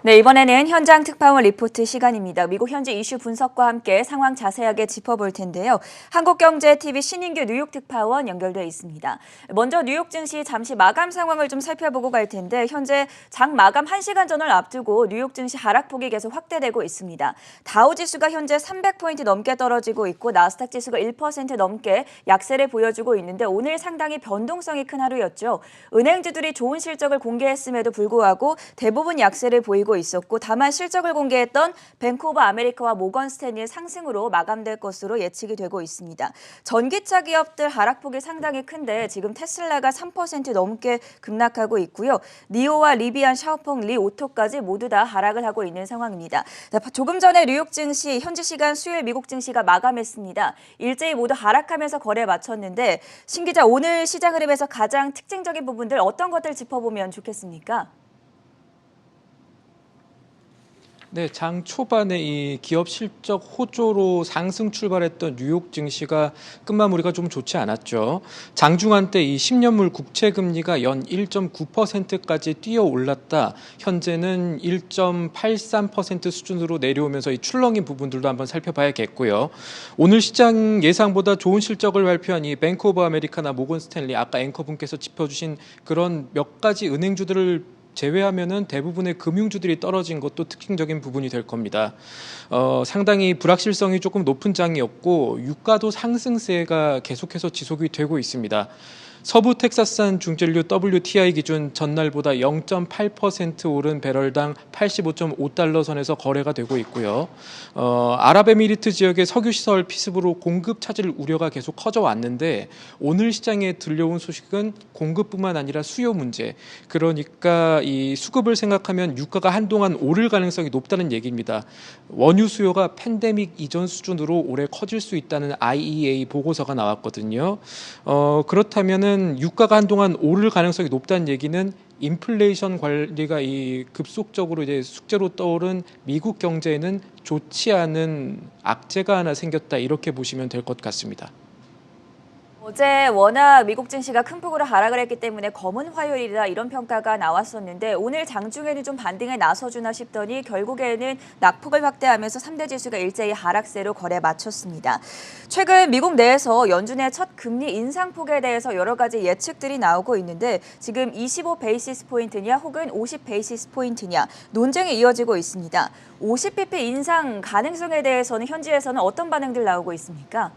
네, 이번에는 현장 특파원 리포트 시간입니다. 미국 현지 이슈 분석과 함께 상황 자세하게 짚어볼 텐데요. 한국경제TV 신인규 뉴욕 특파원 연결돼 있습니다. 먼저 뉴욕 증시 잠시 마감 상황을 좀 살펴보고 갈 텐데 현재 장 마감 1시간 전을 앞두고 뉴욕 증시 하락폭이 계속 확대되고 있습니다. 다우 지수가 현재 300포인트 넘게 떨어지고 있고 나스닥 지수가 1% 넘게 약세를 보여주고 있는데 오늘 상당히 변동성이 큰 하루였죠. 은행주들이 좋은 실적을 공개했음에도 불구하고 대부분 약세를 보이고 있었고 다만 실적을 공개했던 뱅크 오브 아메리카와 모건 스탠리의 상승으로 마감될 것으로 예측이 되고 있습니다. 전기차 기업들 하락폭이 상당히 큰데 지금 테슬라가 3% 넘게 급락하고 있고요. 니오와 리비안, 샤오펑, 리 오토까지 모두 다 하락을 하고 있는 상황입니다. 조금 전에 뉴욕 증시 현지 시간 수요일 미국 증시가 마감했습니다. 일제히 모두 하락하면서 거래에 마쳤는데 신 기자 오늘 시장 흐름에서 가장 특징적인 부분들 어떤 것들 짚어보면 좋겠습니까? 네, 장 초반에 이 기업 실적 호조로 상승 출발했던 뉴욕 증시가 끝마무리가 좀 좋지 않았죠. 장중한 때 이 10년물 국채 금리가 연 1.9%까지 뛰어 올랐다. 현재는 1.83% 수준으로 내려오면서 이 출렁인 부분들도 한번 살펴봐야겠고요. 오늘 시장 예상보다 좋은 실적을 발표한 이 뱅크 오브 아메리카나 모건 스탠리 아까 앵커분께서 짚어주신 그런 몇 가지 은행주들을 제외하면은 대부분의 금융주들이 떨어진 것도 특징적인 부분이 될 겁니다. 상당히 불확실성이 조금 높은 장이었고 유가도 상승세가 계속해서 지속이 되고 있습니다. 서부 텍사스산 중진류 WTI 기준 전날보다 0.8% 오른 배럴당 85.5달러 선에서 거래가 되고 있고요. 아랍에미리트 지역의 석유시설 피습으로 공급 차질 우려가 계속 커져 왔는데 오늘 시장에 들려온 소식은 공급뿐만 아니라 수요 문제. 그러니까 이 수급을 생각하면 유가가 한동안 오를 가능성이 높다는 얘기입니다. 원유 수요가 팬데믹 이전 수준으로 올해 커질 수 있다는 IEA 보고서가 나왔거든요. 그렇다면은 유가가 한동안 오를 가능성이 높다는 얘기는 인플레이션 관리가 이 급속적으로 이제 숙제로 떠오른 미국 경제에는 좋지 않은 악재가 하나 생겼다 이렇게 보시면 될 것 같습니다. 어제 워낙 미국 증시가 큰 폭으로 하락을 했기 때문에 검은 화요일이다 이런 평가가 나왔었는데 오늘 장중에는 좀 반등에 나서주나 싶더니 결국에는 낙폭을 확대하면서 3대 지수가 일제히 하락세로 거래 마쳤습니다. 최근 미국 내에서 연준의 첫 금리 인상폭에 대해서 여러 가지 예측들이 나오고 있는데 지금 25 베이시스 포인트냐 혹은 50 베이시스 포인트냐 논쟁이 이어지고 있습니다. 50pp 인상 가능성에 대해서는 현지에서는 어떤 반응들 나오고 있습니까?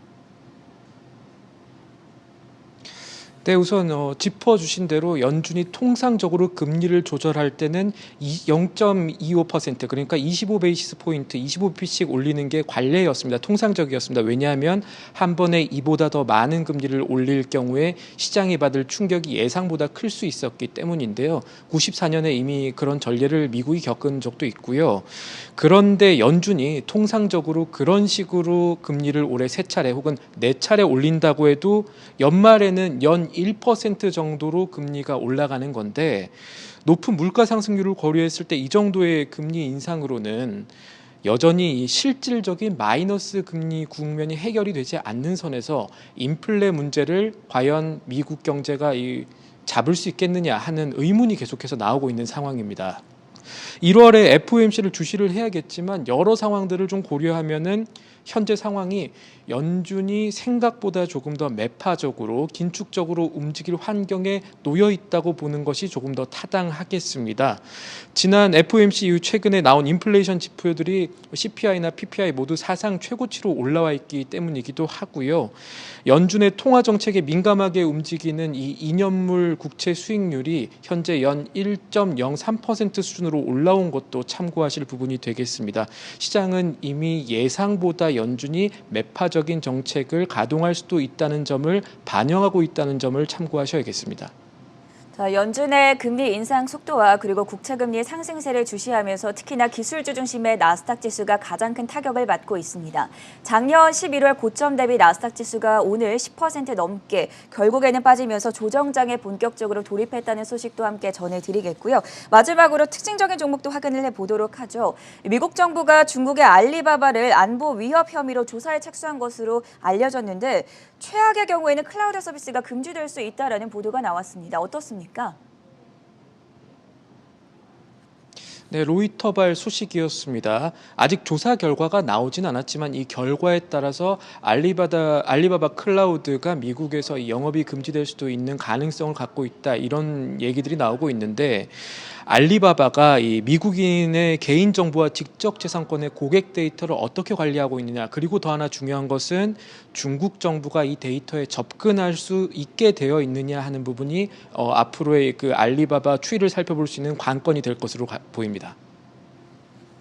네, 우선 짚어주신 대로 연준이 통상적으로 금리를 조절할 때는 0.25% 그러니까 25 베이시스 포인트, 25p씩 올리는 게 관례였습니다. 통상적이었습니다. 왜냐하면 한 번에 이보다 더 많은 금리를 올릴 경우에 시장이 받을 충격이 예상보다 클 수 있었기 때문인데요. 94년에 이미 그런 전례를 미국이 겪은 적도 있고요. 그런데 연준이 통상적으로 그런 식으로 금리를 올해 3차례 혹은 4차례 올린다고 해도 연말에는 연 1% 정도로 금리가 올라가는 건데 높은 물가 상승률을 고려했을 때 이 정도의 금리 인상으로는 여전히 실질적인 마이너스 금리 국면이 해결이 되지 않는 선에서 인플레 문제를 과연 미국 경제가 잡을 수 있겠느냐 하는 의문이 계속해서 나오고 있는 상황입니다. 1월에 FOMC를 주시를 해야겠지만 여러 상황들을 좀 고려하면은 현재 상황이 연준이 생각보다 조금 더 매파적으로 긴축적으로 움직일 환경에 놓여 있다고 보는 것이 조금 더 타당하겠습니다. 지난 FOMC 이후 최근에 나온 인플레이션 지표들이 CPI나 PPI 모두 사상 최고치로 올라와 있기 때문이기도 하고요. 연준의 통화 정책에 민감하게 움직이는 이 2년물 국채 수익률이 현재 연 1.03% 수준으로 올라온 것도 참고하실 부분이 되겠습니다. 시장은 이미 예상보다 연준이 매파적인 정책을 가동할 수도 있다는 점을 반영하고 있다는 점을 참고하셔야겠습니다. 연준의 금리 인상 속도와 그리고 국채금리의 상승세를 주시하면서 특히나 기술주 중심의 나스닥 지수가 가장 큰 타격을 받고 있습니다. 작년 11월 고점 대비 나스닥 지수가 오늘 10% 넘게 결국에는 빠지면서 조정장에 본격적으로 돌입했다는 소식도 함께 전해드리겠고요. 마지막으로 특징적인 종목도 확인을 해보도록 하죠. 미국 정부가 중국의 알리바바를 안보 위협 혐의로 조사에 착수한 것으로 알려졌는데 최악의 경우에는 클라우드 서비스가 금지될 수 있다라는 보도가 나왔습니다. 어떻습니까? 네, 로이터발 소식이었습니다. 아직 조사 결과가 나오진 않았지만 이 결과에 따라서 알리바바 클라우드가 미국에서 이 영업이 금지될 수도 있는 가능성을 갖고 있다, 이런 얘기들이 나오고 있는데, 알리바바가 이 미국인의 개인 정보와 지적 재산권의 고객 데이터를 어떻게 관리하고 있느냐, 그리고 더 하나 중요한 것은 중국 정부가 이 데이터에 접근할 수 있게 되어 있느냐 하는 부분이 앞으로의 그 알리바바 추이를 살펴볼 수 있는 관건이 될 것으로 보입니다.